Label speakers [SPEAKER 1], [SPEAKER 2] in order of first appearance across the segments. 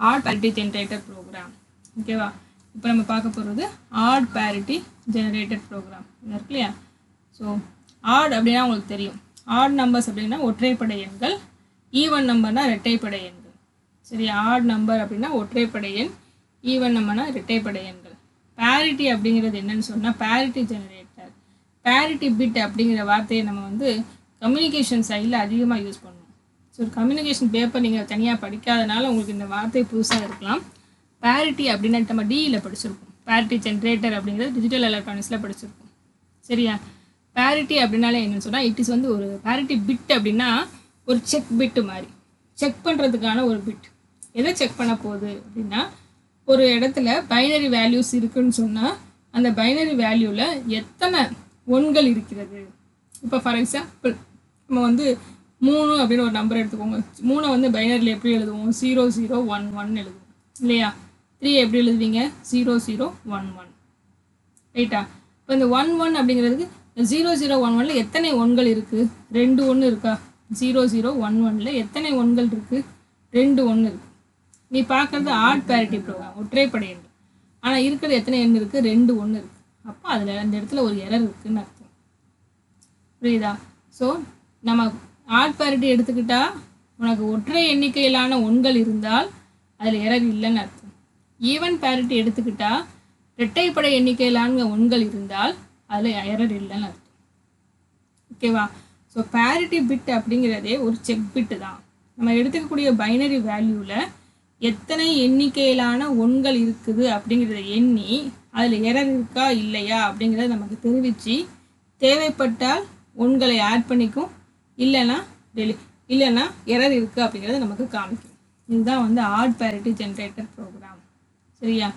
[SPEAKER 1] Add parity generator program. ஓகேவா? இப்போ நம்ம பார்க்க போகிறது ஆட் பேரிட்டி ஜெனரேட்டட் ப்ரோக்ராம் இருக்கு இல்லையா? ஸோ ஆட் அப்படின்னா உங்களுக்கு தெரியும், ஆட் நம்பர்ஸ் அப்படின்னா ஒற்றைப்படை எண்கள், ஈவன் நம்பர்னா இரட்டைப்படை எண்கள். சரி, ஆட் நம்பர் அப்படின்னா ஒற்றைப்படை எண், ஈவன் நம்பர்னா இரட்டைப்படை எண்கள். பேரிட்டி அப்படிங்கிறது என்னன்னு சொன்னால் பேரிட்டி ஜெனரேட்டர், பேரிட்டி பிட் அப்படிங்கிற வார்த்தையை நம்ம வந்து கம்யூனிகேஷன் சைடில் அதிகமாக யூஸ் பண்ணுவோம். ஸோ கம்யூனிகேஷன் பேப்பர் நீங்கள் தனியாக படிக்காதனால உங்களுக்கு இந்த வார்த்தை புதுசாக இருக்கலாம். பேரிட்டி அப்படின்னா நம்ம டியில் படிச்சிருக்கோம், பேரிட்டி ஜென்ரேட்டர் அப்படிங்கிறது டிஜிட்டல் எலக்ட்ரானிக்ஸில் படிச்சிருக்கோம். சரியா? பேரிட்டி அப்படின்னாலே என்னென்னு சொன்னால் இட் இஸ் வந்து ஒரு பேரிட்டி பிட் அப்படின்னா ஒரு செக் பிட்டு மாதிரி, செக் பண்ணுறதுக்கான ஒரு பிட். எதை செக் பண்ண போகுது அப்படின்னா ஒரு இடத்துல பைனரி வேல்யூஸ் இருக்குன்னு சொன்னால் அந்த பைனரி வேல்யூவில் எத்தனை ஒன்கள் இருக்கிறது. இப்போ ஃபார் எக்ஸாம்பிள் நம்ம வந்து 3 அப்படின்னு ஒரு நம்பர் எடுத்துக்கோங்க. 3 வந்து பைனரியில் எப்படி எழுதுவோம்? 0011 எழுதுவோம் இல்லையா? 3 எப்படி எழுதுவீங்க? 0011. ரைட்டா? இப்போ இந்த 11 அப்படிங்கிறதுக்கு 0011ல் எத்தனை ஒன்கள் இருக்குது? 2 ஒன்று இருக்கா? 0011ல் எத்தனை ஒன்கள் இருக்குது? 2 ஒன்று இருக்குது. நீ பார்க்குறது ஆட் பேரிட்டி ப்ரோக்ராம், ஒற்றைப்படை எண். ஆனால் இருக்கிறது எத்தனை எண் இருக்குது? 2 ஒன்று இருக்குது. அப்போ அதில் அந்த இடத்துல ஒரு எரர் இருக்குதுன்னு அர்த்தம். புரியுதா? ஸோ நம்ம ஆட் பேரிட்டி எடுத்துக்கிட்டால் உனக்கு ஒற்றை எண்ணிக்கையிலான ஒன்கள் இருந்தால் அதில் எரர் இல்லைன்னு அர்த்தம். ஈவன் பேரிட்டி எடுத்துக்கிட்டால் இரட்டைப்படை எண்ணிக்கையிலான ஒன்கள் இருந்தால் அதில் எரர் இல்லைன்னு அர்த்தம். ஓகேவா? ஸோ பேரிட்டி பிட் அப்படிங்கிறதே ஒரு செக் பிட்டு தான். நம்ம எடுத்துக்கக்கூடிய பைனரி வேல்யூவில் எத்தனை எண்ணிக்கையிலான ஒன்கள் இருக்குது அப்படிங்கிறத எண்ணி அதில் எரர் இருக்கா இல்லையா அப்படிங்கிறத நமக்கு தெரிவித்து தேவைப்பட்டால் ஒன்களை ஆட் பண்ணிக்கும், இல்லைன்னா எரர் இருக்குது அப்படிங்கிறத நமக்கு காமிக்கும். இதுதான் வந்து ஆட் பேரிட்டி ஜென்ரேட்டர் ப்ரோக்ராம். சரியா?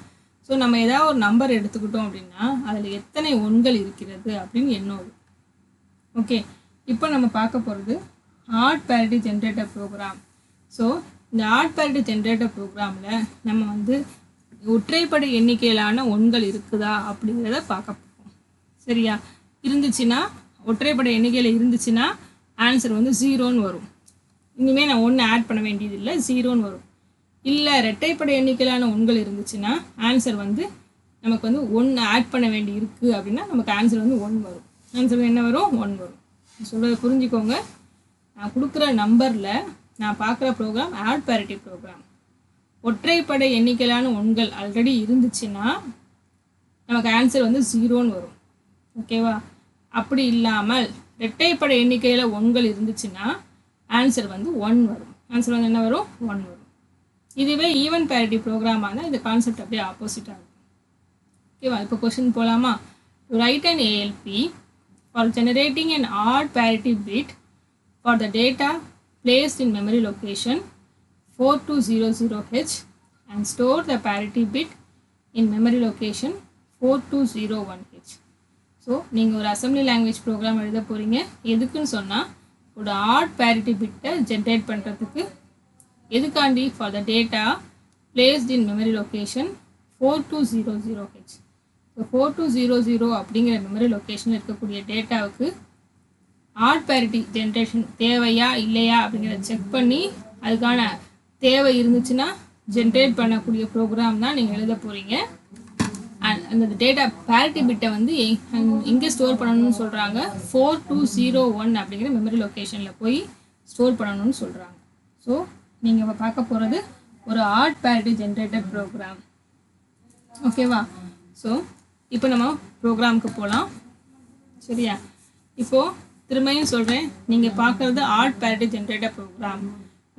[SPEAKER 1] ஸோ நம்ம ஏதாவது ஒரு நம்பர் எடுத்துக்கிட்டோம் அப்படின்னா அதில் எத்தனை ஒன்கள் இருக்கிறது அப்படின்னு எண்ணோது. ஓகே, இப்போ நம்ம பார்க்க போகிறது odd parity generator program. So இந்த ஆட் பேரிட்டி ஜென்ரேட்டர் ப்ரோக்ராமில் நம்ம வந்து ஒற்றைப்படை எண்ணிக்கையிலான ஒன்கள் இருக்குதா அப்படிங்கிறத பார்க்க போகிறோம். சரியா? இருந்துச்சுன்னா, ஒற்றைப்படை எண்ணிக்கையில் இருந்துச்சுன்னா ஆன்சர் வந்து 0ன்னு வரும். இனிமேல் நான் 1 ஆட் பண்ண வேண்டியதில்லை, 0ன்னு வரும். இல்லை இரட்டைப்படை எண்ணிக்கையிலான ஒன்கள் இருந்துச்சுன்னா ஆன்சர் வந்து நமக்கு வந்து 1 ஆட் பண்ண வேண்டி இருக்குது அப்படின்னா நமக்கு ஆன்சர் வந்து 1 வரும். ஆன்சர் என்ன வரும்? 1 வரும். சொல்கிறத புரிஞ்சுக்கோங்க. நான் கொடுக்குற நம்பரில் நான் பார்க்குற ப்ரோக்ராம் ஆட் பேரிட்டி ப்ரோக்ராம். ஒற்றைப்படை எண்ணிக்கையிலான ஒன்கள் ஆல்ரெடி இருந்துச்சுன்னா நமக்கு ஆன்சர் வந்து 0ன்னு வரும். ஓகேவா? அப்படி இல்லாமல் இரட்டைப்படை எண்ணிக்கையில் ஒன்கள் இருந்துச்சுன்னா ஆன்சர் வந்து 1 வரும். ஆன்சர் வந்து என்ன வரும்? 1 வரும். இதுவே ஈவன் பேரிட்டி ப்ரோக்ராமான இந்த கான்செப்ட் அப்படியே ஆப்போசிட்டாக இருக்கும். ஓகேவா? இப்போ கொஸ்டின் போகலாமா? To right an ALP for generating an add parity bit for the data placed in memory location 4200H and store the parity bit in memory location 4201H. So நீங்கள் ஒரு assembly language program எழுத போகிறீங்க. எதுக்குன்னு சொன்னால் ஒரு add parity பிட்டை generate பண்ணுறதுக்கு. எதுக்காண்டி? For the data placed in memory location 4200H. So 4200 அப்படிங்கிற மெமரி லொக்கேஷனில் இருக்கக்கூடிய டேட்டாவுக்கு ஆட் பேரிட்டி ஜென்ரேஷன் தேவையா இல்லையா அப்படிங்கிறத செக் பண்ணி அதுக்கான தேவை இருந்துச்சுன்னா ஜென்ரேட் பண்ணக்கூடிய ப்ரோக்ராம் தான் நீங்கள் எழுத போகிறீங்க. அந்த டேட்டா பேரிட்டி பிட்டை வந்து எங்கே ஸ்டோர் பண்ணணும்னு சொல்கிறாங்க? 4201 அப்படிங்கிற மெமரி லொக்கேஷனில் போய் ஸ்டோர் பண்ணணும்னு சொல்கிறாங்க. ஸோ நீங்கள் பார்க்க போகிறது ஒரு ஆட் பேரிட்டி ஜென்ரேட்டட் ப்ரோக்ராம். ஓகேவா? ஸோ இப்போ நம்ம ப்ரோக்ராமுக்கு போகலாம். சரியா? இப்போது திரும்பியும் சொல்கிறேன், நீங்கள் பார்க்குறது ஆட் பேரிட்டி ஜென்ரேட்டர் ப்ரோக்ராம்.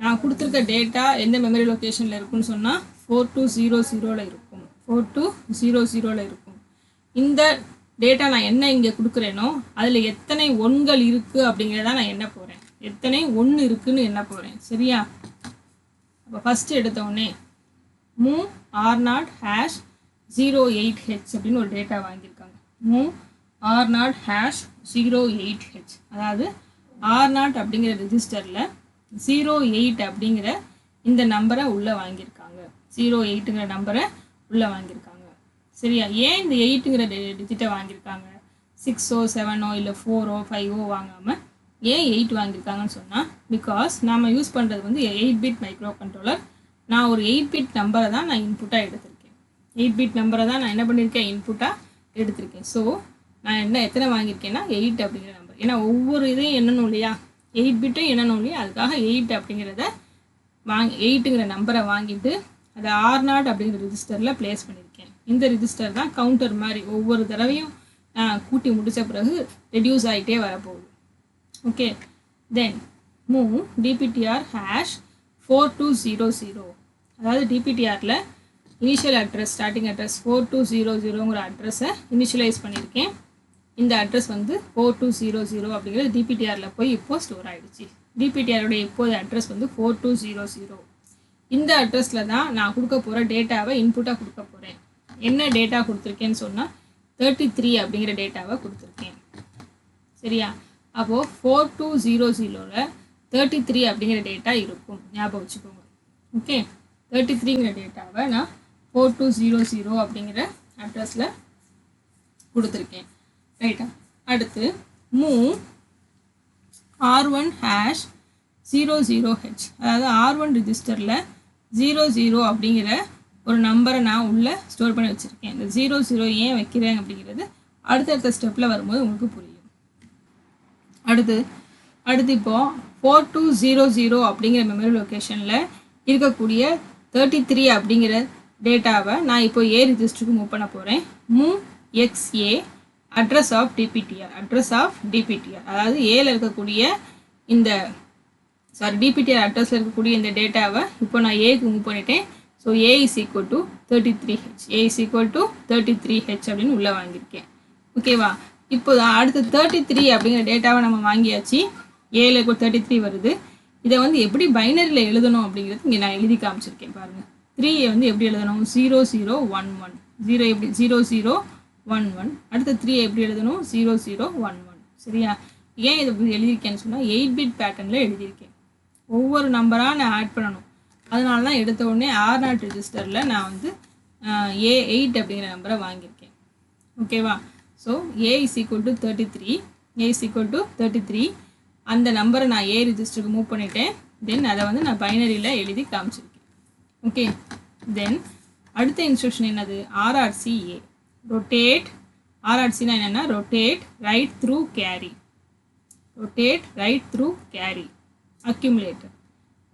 [SPEAKER 1] நான் கொடுத்துருக்க டேட்டா எந்த மெமரி லொக்கேஷனில் இருக்குன்னு சொன்னால் 4200 இருக்கும். 4200 இருக்கும். இந்த டேட்டா நான் என்ன இங்கே கொடுக்குறேனோ அதில் எத்தனை ஒன்கள் இருக்குது அப்படிங்கிறத நான் என்ன போகிறேன், எத்தனை 1 இருக்குதுன்னு என்ன போகிறேன். சரியா? அப்போ ஃபஸ்ட்டு எடுத்தோடனே மூவ் R0 #08H அப்படின்னு ஒரு டேட்டா வாங்கியிருக்காங்க. மூவ் R0 #08H, அதாவது R0 அப்படிங்கிற ரெஜிஸ்டரில் 08 அப்படிங்கிற இந்த நம்பரை உள்ளே வாங்கியிருக்காங்க. 08ங்கிற நம்பரை உள்ளே வாங்கியிருக்காங்க. சரியா? ஏன் இந்த 8ங்கிற டிஜிட்டை வாங்கியிருக்காங்க? 6ஓ 7ஓ இல்லை 4ஓ 5ஓ வாங்காமல் ஏன் 8 வாங்கியிருக்காங்கன்னு சொன்னால், பிகாஸ் நாம் யூஸ் பண்ணுறது வந்து 8 பிட் மைக்ரோ கண்ட்ரோலர். நான் ஒரு 8 பிட் நம்பரை தான் நான் இன்புட்டாக எடுத்திருக்கேன். 8 பிட் நம்பரை தான் நான் என்ன பண்ணியிருக்கேன், இன்புட்டாக எடுத்திருக்கேன். ஸோ நான் எத்தனை வாங்கியிருக்கேன்னா 8 அப்படிங்கிற நம்பர். ஏன்னா ஒவ்வொரு இதையும் எண்ணணும் இல்லையா, 8 பிட்டும் எண்ணணும் இல்லையா, அதுக்காக 8 அப்படிங்கிறத 8ங்கிற நம்பரை வாங்கிட்டு அதை R0 அப்படிங்கிற ரிஜிஸ்டரில் ப்ளேஸ் பண்ணியிருக்கேன். இந்த ரிஜிஸ்டர் தான் கவுண்டர் மாதிரி ஒவ்வொரு தடவையும் கூட்டி முடித்த பிறகு ரெடியூஸ் ஆகிட்டே வரப்போகுது. Okay, then move DPTR hash 4200. அதாவது டிபிடிஆரில் இனிஷியல் அட்ரஸ் ஸ்டார்டிங் அட்ரஸ் 4200ங்கிற அட்ரஸை இனிஷியலைஸ் பண்ணியிருக்கேன். இந்த அட்ரஸ் வந்து 4200 அப்படிங்கிறது டிபிடிஆரில் போய் இப்போது ஸ்டோர் ஆகிடுச்சு. டிபிடிஆருடைய இப்போது அட்ரஸ் வந்து 4200. இந்த அட்ரஸில் தான் நான் கொடுக்க போகிற டேட்டாவை இன்புட்டாக கொடுக்க போகிறேன். என்ன டேட்டா கொடுத்துருக்கேன்னு சொன்னால் 33 அப்படிங்கிற டேட்டாவை கொடுத்துருக்கேன். சரியா, அப்போது 4200ல் 33 அப்படிங்கிற டேட்டா இருக்கும், ஞாபகம் வச்சுக்கோங்க. ஓகே, 33ங்கிற டேட்டாவை நான் 4200 அப்படிங்கிற அட்ரஸில் கொடுத்துருக்கேன். ரைட்டா, அடுத்து மூவ் R1 ஹேஷ் 00H. அதாவது R1 ரிஜிஸ்டரில் 00 அப்படிங்கிற ஒரு நம்பரை நான் உள்ளே ஸ்டோர் பண்ணி வச்சுருக்கேன். இந்த 00 ஏன் வைக்கிறேன் அப்படிங்கிறது அடுத்தடுத்த ஸ்டெப்பில் வரும்போது உங்களுக்கு புரியும். அடுத்து இப்போது 4200 அப்படிங்கிற மெமரி லொக்கேஷனில் இருக்கக்கூடிய 33 அப்படிங்கிற டேட்டாவை நான் இப்போ ஏ ரிஜிஸ்டருக்கு மூவ் பண்ண போகிறேன். Move XA address of DPTR. அதாவது ஏல இருக்கக்கூடிய இந்த டிபிடிஆர் அட்ரஸில் இருக்கக்கூடிய இந்த டேட்டாவை இப்போ நான் ஏக்கு மூவ் பண்ணிட்டேன். So A is equal to 33H அப்படின்னு உள்ளே வாங்கியிருக்கேன். ஓகேவா, இப்போ அடுத்து 33 அப்படிங்கிற டேட்டாவை நம்ம வாங்கியாச்சு. ஏல 33 வருது. இதை வந்து எப்படி பைனரியில் எழுதணும் அப்படிங்கிறது இங்கே நான் எழுதி காமிச்சிருக்கேன் பாருங்கள். 3 வந்து எப்படி எழுதணும், 0011. 0 எப்படி 0011. அடுத்த 3 எப்படி எழுதணும், 0011. சரியா, ஏன் இதை எழுதியிருக்கேன்னு சொன்னால் 8 பிட் பேட்டர்னில் எழுதியிருக்கேன். ஒவ்வொரு நம்பராக நான் ஆட் பண்ணணும். அதனால தான் எடுத்த உடனே R0 ரிஜிஸ்டரில் நான் வந்து A8 அப்படிங்கிற நம்பரை வாங்கியிருக்கேன். ஓகேவா, so A is equal to 33. அந்த நம்பரை நான் ஏ ரிஜிஸ்டருக்கு மூவ் பண்ணிட்டேன். தென் அதை வந்து நான் பைனரியில் எழுதி காமிச்சிருக்கேன். ஓகே, தென் அடுத்த இன்ஸ்ட்ரக்ஷன் என்னது, RRCA. ரொட்டேட். RRCனா என்னென்னா rotate right through carry. Accumulator.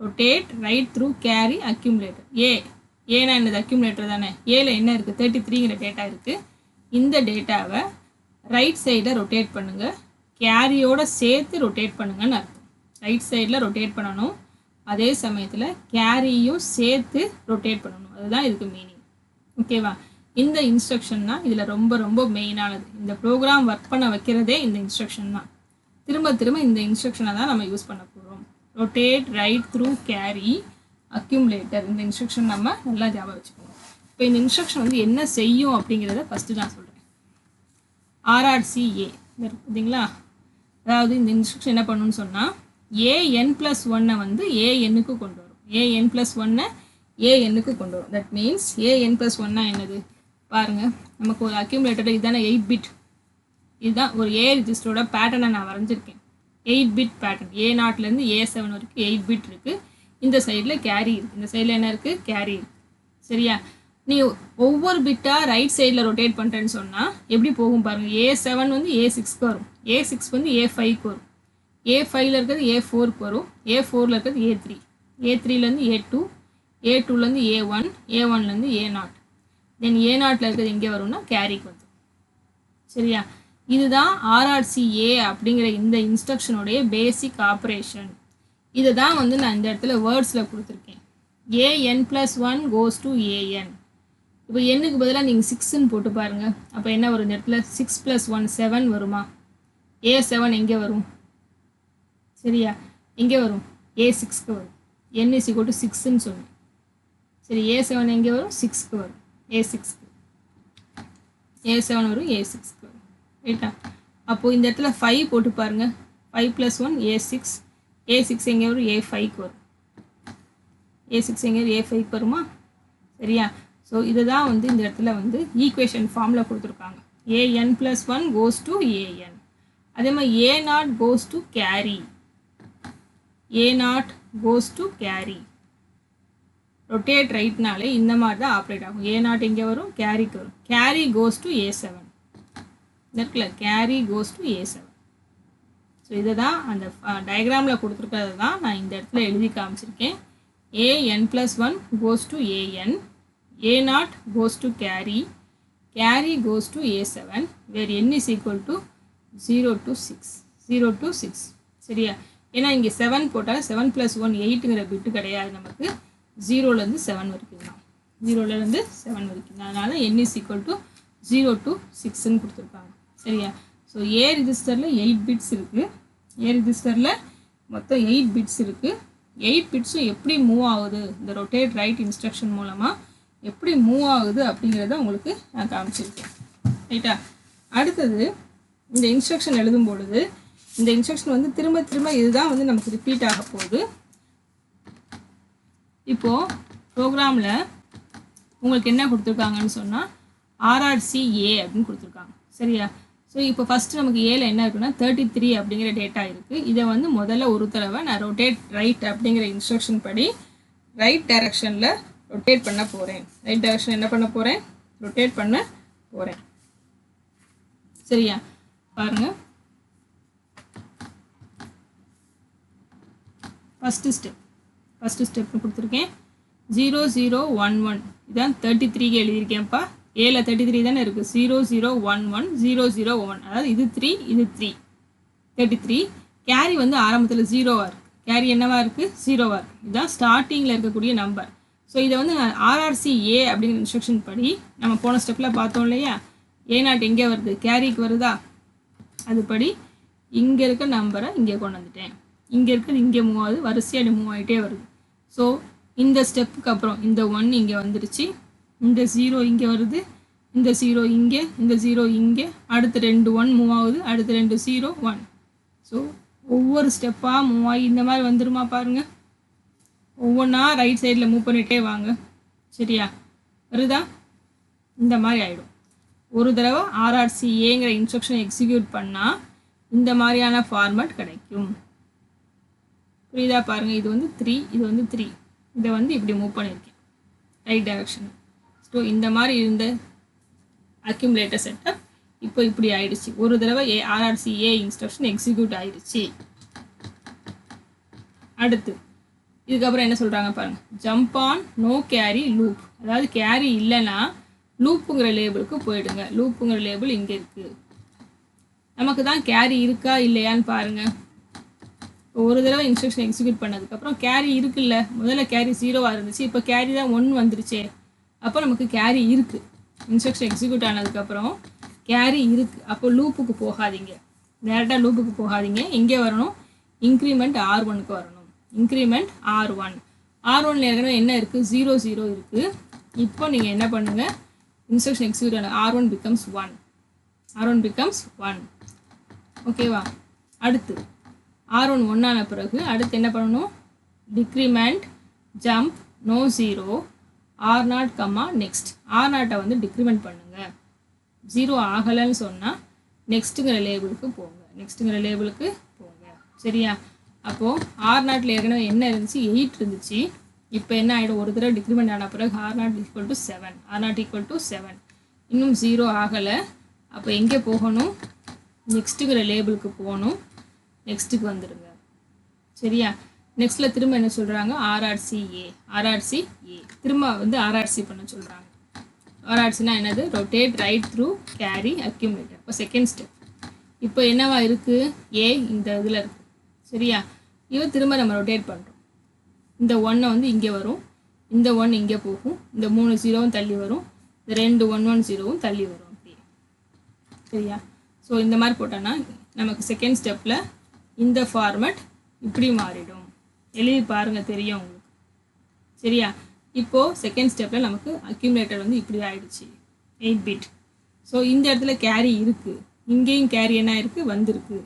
[SPEAKER 1] Rotate right through carry accumulator. ஏன்னா என்னது, அக்யூமுலேட்டர் தானே. ஏல என்ன இருக்குது, 33ங்கிற டேட்டா இருக்குது. இந்த டேட்டாவை ரைட் சைடில் ரொட்டேட் பண்ணுங்கள், கேரியோட சேர்த்து ரொட்டேட் பண்ணுங்கன்னு அர்த்தம். ரைட் சைடில் ரொட்டேட் பண்ணணும், அதே சமயத்தில் கேரியும் சேர்த்து ரொட்டேட் பண்ணணும். அதுதான் இதுக்கு மீனிங். ஓகேவா, இந்த இன்ஸ்ட்ரக்ஷன் தான் இதில் ரொம்ப ரொம்ப மெயினானது. இந்த ப்ரோக்ராம் ஒர்க் பண்ண வைக்கிறதே இந்த இன்ஸ்ட்ரக்ஷன் தான். திரும்ப இந்த இன்ஸ்ட்ரக்ஷனை தான் நம்ம யூஸ் பண்ண போகிறோம். Rotate right through carry accumulator. இந்த இன்ஸ்ட்ரக்ஷன் நம்ம நல்லா ஞாபகம் வச்சுக்கோங்க. இப்போ இந்த இன்ஸ்ட்ரக்ஷன் வந்து என்ன செய்யும் அப்படிங்கிறத ஃபஸ்ட்டு நான் சொல்கிறேன். RRCA இருக்குதுங்களா, அதாவது இந்த இன்ஸ்ட்ரக்ஷன் என்ன பண்ணணும்னு சொன்னால் AN+1 வந்து ANக்கு கொண்டு வரும். AN+1 ANக்கு கொண்டு வரும். தட் மீன்ஸ் AN+1 என்னது பாருங்கள், நமக்கு ஒரு அக்யூமுலேட்டர் இதுதானே 8 பிட். இதுதான் ஒரு ஏ ரிஜிஸ்டரோட பேட்டர்னை நான் வரைஞ்சிருக்கேன். 8 பிட் பேட்டர்ன். A0லேருந்து A7 வரைக்கும் 8 பிட் இருக்குது. இந்த சைடில் கேரி இருக்குது, இந்த சைடில் என்ன இருக்குது, கேரி இருக்குது. சரியா, நீ ஒவ்வொரு பிட்டாக ரைட் சைடில் ரொட்டேட் பண்ணுறேன்னு சொன்னால் எப்படி போகும் பாருங்கள். A7 வந்து A6க்கு வரும், A6 வந்து A5க்கு வரும், A5ல் இருக்கிறது A4க்கு வரும், A4ல் இருக்கிறது A3, A3லேருந்து A2, A2லேருந்து A1, A1லேருந்து A0. தென் A0ல் இருக்கிறது எங்கே வரும்னா கேரிக்கு வந்து. சரியா, இதுதான் RRCA அப்படிங்கிற இந்த இன்ஸ்ட்ரக்ஷனுடைய பேசிக் ஆப்ரேஷன். இதை தான் வந்து நான் இந்த இடத்துல வேர்ட்ஸில் கொடுத்துருக்கேன். AN+1 goes to AN. இப்போ எண்ணுக்கு பதிலாக நீங்கள் 6ன்னு போட்டு பாருங்கள். அப்போ என்ன வரும், இந்த இடத்துல 6+1 7 வருமா. A7 எங்கே வரும், சரியா, எங்கே வரும், A6க்கு வரும். N is equal to 6ன்னு சொன்னேன். சரி, A7 எங்கே வரும், 6க்கு வரும், A6க்கு. A7 வரும், A6க்கு வரும். ரைட்டா, அப்போது இந்த இடத்துல 5 போட்டு பாருங்கள். 5+1 A6. A6 எங்கே வரும், A5க்கு வரும். A6 எங்கே A5க்கு வருமா. சரியா, ஸோ இதை தான் வந்து இந்த இடத்துல வந்து ஈக்குவேஷன் ஃபார்மில் கொடுத்துருக்காங்க. AN+1 goes to AN. அதே மாதிரி A0 goes to carry. A0 goes to carry. Rotate ரைட்னாலே இந்த மாதிரி தான் ஆப்ரேட் ஆகும். A0 இங்கே வரும், கேரிக்கு வரும். கேரி கோஸ் டு A7 இருக்குல்ல, carry goes to A7. So இதை தான் அந்த டயக்ராமில் கொடுத்துருக்கிறது தான் நான் இந்த இடத்துல எழுதி காமிச்சிருக்கேன். an+1 goes to an, A0 goes to carry, carry goes to A7, where n is equal to 0 to 6, 0 to 6. சரியா? ஏன்னா இங்கே 7 போட்டால் 7 + 1 8ங்கிற பிட்டு கிடையாது, நமக்கு 0லேருந்து 7 வரைக்கும் தான், 0லேருந்து 7 வரைக்கும் தான். அதனால் n is equal to 0 to 6ன்னு கொடுத்துருக்காங்க. சரியா? ஸோ ஏ ரிஜிஸ்டரில் 8 பிட்ஸ் இருக்குது. ஏ ரிஜிஸ்டரில் மொத்தம் 8 பிட்ஸ் இருக்குது. 8 பிட்ஸும் எப்படி மூவ் ஆகுது, இந்த ரொட்டேட் ரைட் இன்ஸ்ட்ரக்ஷன் மூலமாக எப்படி மூவ் ஆகுது அப்படிங்கிறத உங்களுக்கு நான் காமிச்சிருக்கேன். ரைட்டா? அடுத்தது இந்த இன்ஸ்ட்ரக்ஷன் எழுதும் பொழுது இந்த இன்ஸ்ட்ரக்ஷன் வந்து திரும்ப திரும்ப இதுதான் வந்து நமக்கு ரிப்பீட் ஆக போகுது. இப்போது ப்ரோக்ராமில் உங்களுக்கு என்ன கொடுத்துருக்காங்கன்னு சொன்னால் RRCA அப்படின்னு கொடுத்துருக்காங்க. சரியா? ஸோ இப்போ ஃபஸ்ட்டு நமக்கு ஏல என்ன இருக்குன்னா 33 அப்படிங்கிற டேட்டா இருக்குது. இதை வந்து முதல்ல ஒரு தடவை நான் ரொட்டேட் ரைட் அப்படிங்கிற இன்ஸ்ட்ரக்ஷன் படி ரைட் டைரக்ஷனில் ரொட்டேட் பண்ண போகிறேன். ரைட் டைரக்ஷன் என்ன பண்ண போகிறேன்? ரொட்டேட் பண்ண போகிறேன். சரியா? பாருங்கள், ஃபஸ்ட்டு ஸ்டெப்னு கொடுத்துருக்கேன். 0 0 1 1 இதான் 33க்கு எழுதியிருக்கேன்ப்பா. ஏல 33 தானே இருக்குது. 0 0 1 1 0 0 1, அதாவது இது 3 இது 3, 33. கேரி வந்து ஆரம்பத்தில் 0வாக இருக்குது. கேரி என்னவாக இருக்குது? 0வாக இருக்குது. இதுதான் ஸ்டார்டிங்கில் இருக்கக்கூடிய நம்பர். ஸோ இதை வந்து நான் RRCA அப்படிங்கிற இன்ஸ்ட்ரக்ஷன் படி நம்ம போன ஸ்டெப்பில் பார்த்தோம் இல்லையா, A0 எங்கே வருது? கேரிக்கு வருதா? அதுபடி இங்கே இருக்க நம்பரை இங்கே கொண்டு வந்துட்டேன். இங்கே இருக்கிறது இங்கே மூவ் ஆகுது, வரிசையாக மூவ் ஆகிட்டே வருது. ஸோ இந்த ஸ்டெப்புக்கு அப்புறம் இந்த 1 இங்கே வந்துருச்சு, இந்த 0 இங்கே வருது, இந்த 0 இங்கே, இந்த 0 இங்கே, அடுத்து 2 1 மூவ் ஆகுது, அடுத்து 2 0 1. ஸோ ஒவ்வொரு ஸ்டெப்பாக மூவ் ஆகி இந்த மாதிரி வந்துருமா பாருங்கள். ஒவ்வொன்றா ரைட் சைடில் மூவ் பண்ணிகிட்டே வாங்க. சரியா? வருதா? இந்த மாதிரி ஆகிடும். ஒரு தடவை RRCAங்கிற இன்ஸ்ட்ரக்ஷனை எக்ஸிக்யூட் பண்ணால் இந்த மாதிரியான ஃபார்மேட் கிடைக்கும். புரியுதா? பாருங்கள், இது வந்து 3, இது வந்து 3, இதை வந்து இப்படி மூவ் பண்ணியிருக்கேன் ரைட் டைரக்ஷன். ஸோ இந்த மாதிரி இருந்த அக்யூமுலேட்டர் செட்டப் இப்போ இப்படி ஆயிடுச்சு. ஒரு தடவை RRCA இன்ஸ்ட்ரக்ஷன் எக்ஸிக்யூட் ஆயிடுச்சு. அடுத்து இதுக்கப்புறம் என்ன சொல்கிறாங்க பாருங்கள், jump on no carry loop. அதாவது கேரி இல்லைன்னா லூப்புங்கிற லேபிளுக்கு போயிடுங்க. லூப்புங்கிற லேபிள் இங்கே இருக்குது. நமக்கு தான் கேரி இருக்கா இல்லையான்னு பாருங்கள். ஒரு தடவை இன்ஸ்ட்ரக்ஷன் எக்ஸிக்யூட் பண்ணதுக்கப்புறம் கேரி இருக்குல்ல, முதல்ல கேரி 0வாக இருந்துச்சு, இப்போ கேரி தான் 1 வந்துருச்சே, அப்போ நமக்கு கேரி இருக்குது. இன்ஸ்ட்ரக்ஷன் எக்ஸிக்யூட் ஆனதுக்கப்புறம் கேரி இருக்குது. அப்போ லூப்புக்கு போகாதீங்க, டேரெக்டாக லூப்புக்கு போகாதீங்க. எங்கே வரணும்? இன்க்ரிமெண்ட் R1க்கு வரணும். Increment R1. R1ல ஏற்கனவே என்ன இருக்குது? 0 0 இருக்குது. இப்போ நீங்கள் என்ன பண்ணுங்கள், இன்ஸ்ட்ரக்ஷன் எக்ஸிக்யூட் ஆன R1 becomes 1. R1 becomes 1. ஓகேவா? அடுத்து R1 1 ஆன பிறகு அடுத்து என்ன பண்ணணும்? Decrement jump no 0 R0, next. R0 வந்து டிக்ரிமெண்ட் பண்ணுங்கள். 0 ஆகலைன்னு சொன்னால் நெக்ஸ்ட்டுங்கிற லேபிளுக்கு போங்க. நெக்ஸ்ட்டுங்கிற லேபிளுக்கு போங்க. சரியா? அப்போது R0ல ஏற்கனவே என்ன இருந்துச்சு? 8 இருந்துச்சு. இப்போ என்ன ஆகிடும்? ஒரு தடவை டிக்ரிமெண்ட் ஆன பிறகு R0 = 7. R0 = 7. இன்னும் 0 ஆகலை. அப்போ எங்கே போகணும்? நெக்ஸ்ட்டுங்கிற லேபிளுக்கு போகணும். நெக்ஸ்ட்டுக்கு வந்துடுங்க. சரியா? நெக்ஸ்ட்டில் திரும்ப என்ன சொல்கிறாங்க? RRCA திரும்ப வந்து RRC பண்ண சொல்கிறாங்க. RRCனா என்னது? Rotate right through carry accumulator. இப்போ செகண்ட் ஸ்டெப். இப்போ என்னவா இருக்குது? ஏ இந்த இதில் இருக்குது. சரியா? இவ திரும்ப நம்ம ரொட்டேட் பண்ணுறோம். இந்த 1 வந்து இங்கே வரும், இந்த 1 இங்கே போகும், இந்த 3 0வும் தள்ளி வரும், இந்த 2 1 1 0வும் தள்ளி வரும். அப்படியே. சரியா? ஸோ இந்த மாதிரி போட்டோன்னா நமக்கு செகண்ட் ஸ்டெப்பில் இந்த ஃபார்மேட் இப்படி மாறிடும். எழுதி பாருங்கள், தெரியும் உங்களுக்கு. சரியா? இப்போது செகண்ட் ஸ்டெப்பில் நமக்கு அக்யூமுலேட்டர் வந்து இப்படி ஆகிடுச்சு, 8 பிட். ஸோ இந்த இடத்துல கேரி இருக்குது, இங்கேயும் கேரி என்ன இருக்குது? வந்திருக்கு.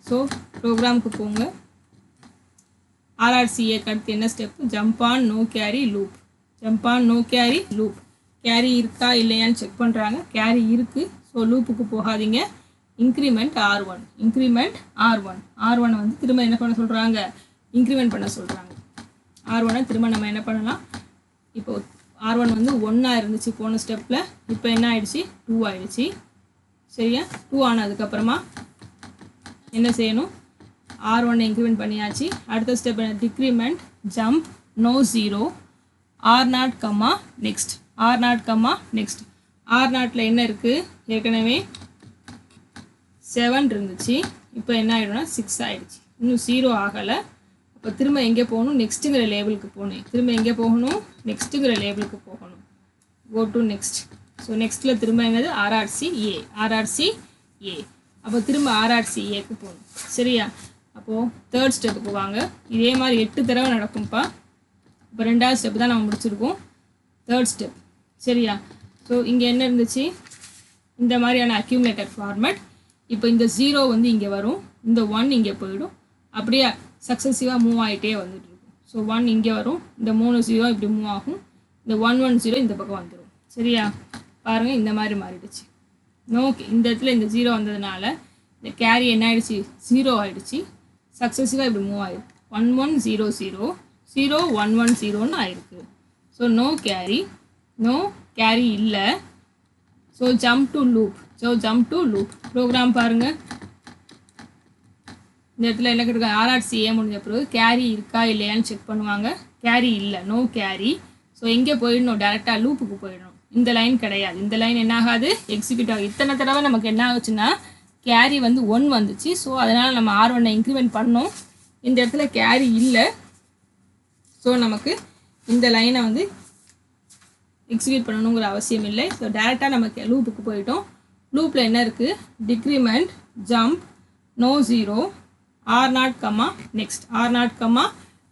[SPEAKER 1] ஸோ ப்ரோக்ராமுக்கு போங்க. RRCAக்கு அடுத்து என்ன step? Jump on no carry loop. Jump on no carry loop. Carry இருக்கா இல்லையான்னு செக் பண்ணுறாங்க. கேரி இருக்குது. ஸோ லூப்புக்கு போகாதீங்க. Increment R1. Increment R1. R1 வந்து திரும்ப என்ன பண்ண சொல்கிறாங்க? இன்க்ரிமெண்ட் பண்ண சொல்கிறாங்க. R1 திரும்ப நம்ம என்ன பண்ணலாம்? இப்போ R1 வந்து 1 இருந்துச்சு போன ஸ்டெப்பில், இப்போ என்ன ஆயிடுச்சு 2 ஆயிடுச்சு. சரியா, 2 ஆனதுக்கப்புறமா என்ன செய்யணும், R1 இன்க்ரிமெண்ட் பண்ணியாச்சு. அடுத்த ஸ்டெப் என்ன, decrement jump no 0 R0, next R0, next R0ல என்ன இருக்குது, ஏற்கனவே 7 இருந்துச்சு, இப்போ என்ன ஆகிடும்னா 6 ஆகிடுச்சு. இன்னும் 0 ஆகலை. அப்போ திரும்ப எங்கே போகணும், நெக்ஸ்ட்டுங்கிற லேபிளுக்கு போகணும். திரும்ப எங்கே போகணும், நெக்ஸ்ட்டுங்கிற லேபிளுக்கு போகணும். Go to next. ஸோ நெக்ஸ்ட்டில் திரும்ப என்னது, RRCA, RRCA. அப்போ திரும்ப RRCAக்கு போகணும். சரியா, அப்போது தேர்ட் ஸ்டெப்புக்கு வாங்க. இதே மாதிரி 8 தடவை நடக்கும்ப்பா. இப்போ 2வது ஸ்டெப் தான் நம்ம முடிச்சிருக்கோம். Third step. சரியா, ஸோ இங்கே என்ன இருந்துச்சு, இந்த மாதிரியான அக்யூமுலேட்டர் ஃபார்மேட். இப்போ இந்த 0 வந்து இங்கே வரும், இந்த 1 இங்கே போயிடும், அப்படியே சக்ஸஸிவாக மூவ் ஆகிட்டே வந்துட்டு இருக்கும். ஸோ 1 இங்கே வரும், இந்த 3 0 இப்படி மூவ் ஆகும், இந்த 1 1 0 இந்த பக்கம் வந்துடும். சரியா, பாருங்கள் இந்த மாதிரி மாறிடுச்சு. ஓகே, இந்த இடத்துல இந்த 0 வந்ததுனால இந்த கேரி என்ன ஆகிடுச்சு, 0 ஆகிடுச்சு. சக்ஸஸிவாக இப்படி மூவ் ஆகிடும். 1 1 0 0 0 1 1 0ன்னு ஆயிருக்கு. ஸோ நோ கேரி இல்லை. So jump to loop. Program பாருங்கள், இந்த இடத்துல என்ன கேட்டிருக்காங்க, RRCA முடிஞ்ச பிறகு கேரி இருக்கா இல்லையான்னு செக் பண்ணுவாங்க. கேரி இல்லை, நோ கேரி. ஸோ எங்கே போயிடணும், டேரெக்டாக லூப்புக்கு போயிடணும். இந்த லைன் கிடையாது, இந்த லைன் என்ன ஆகாது, எக்ஸிக்யூட் ஆகும். இத்தனை தடவை நமக்கு என்ன ஆகுச்சுன்னா கேரி வந்து 1 வந்துச்சு. ஸோ அதனால் நம்ம R1 இன்க்ரிமெண்ட் பண்ணோம். இந்த இடத்துல கேரி இல்லை. ஸோ நமக்கு இந்த லைனை வந்து எக்ஸிக்யூட் பண்ணணுங்கிற அவசியம் இல்லை. ஸோ டேரெக்டாக நம்ம லூப்புக்கு போயிட்டோம். லூப்பில் என்ன இருக்குது, decrement jump no 0 R0, next R0,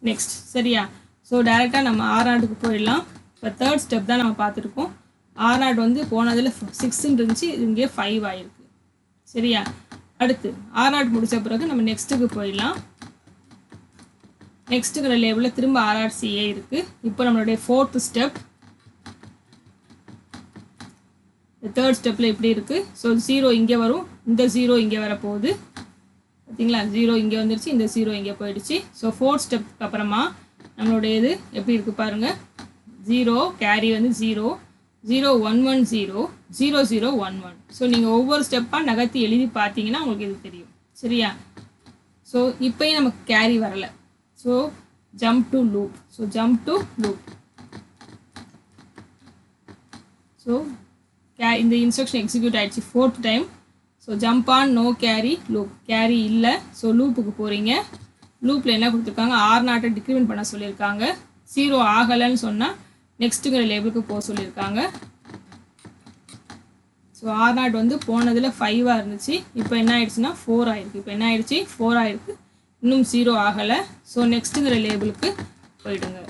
[SPEAKER 1] next. சரியா, ஸோ டேரெக்டாக நம்ம R0க்கு போயிடலாம். இப்போ தேர்ட் ஸ்டெப் தான் நம்ம பார்த்துருக்கோம். R0 வந்து போனதில் 6ன்னு இருந்துச்சு, இது இங்கே 5 ஆகிருக்கு. சரியா, அடுத்து R0 முடித்த பிறகு நம்ம நெக்ஸ்ட்டுக்கு போயிடலாம். நெக்ஸ்ட்டுங்கிற லேபிளில் திரும்ப RRCA இருக்குது. இப்போ நம்மளுடைய ஃபோர்த் ஸ்டெப். தேர்ட் ஸ்டெப்பில் இப்படி இருக்குது. ஸோ 0 இங்கே வரும், இந்த 0 இங்கே வரப்போகுது. பார்த்தீங்களா, 0 இங்கே வந்துருச்சு, இந்த 0 இங்கே போயிடுச்சு. ஸோ ஃபோர்த் ஸ்டெப்புக்கு அப்புறமா நம்மளுடைய இது எப்படி இருக்குது பாருங்கள். 0 கேரி வந்து 0 0 1 1 0 0 0 1 1. ஸோ நீங்கள் ஒவ்வொரு ஸ்டெப்பாக நகர்த்தி எழுதி பார்த்தீங்கன்னா உங்களுக்கு இது தெரியும். சரியா, ஸோ இப்போயும் நமக்கு கேரி வரலை. So jump to loop. So இந்த இன்ஸ்ட்ரக்ஷன் எக்ஸிக்யூட் ஆகிடுச்சு 4th time. So jump on no carry loop. Carry இல்லை, ஸோ லூப்புக்கு போகிறீங்க. லூப்பில் என்ன கொடுத்துருக்காங்க, R0 டிக்ரிமெண்ட் பண்ண சொல்லியிருக்காங்க. 0 ஆகலைன்னு சொன்னால் நெக்ஸ்ட்டுங்கிற லேபிளுக்கு போக சொல்லியிருக்காங்க. ஸோ R0 வந்து போனதில் 5 இருந்துச்சு, இப்போ என்ன ஆயிடுச்சுன்னா 4 ஆயிருக்கு. இப்போ என்ன ஆயிடுச்சு, 4 ஆயிருக்கு, இன்னும் 0 ஆகலை. ஸோ நெக்ஸ்ட்டுங்கிற லேபிளுக்கு போயிடுங்க.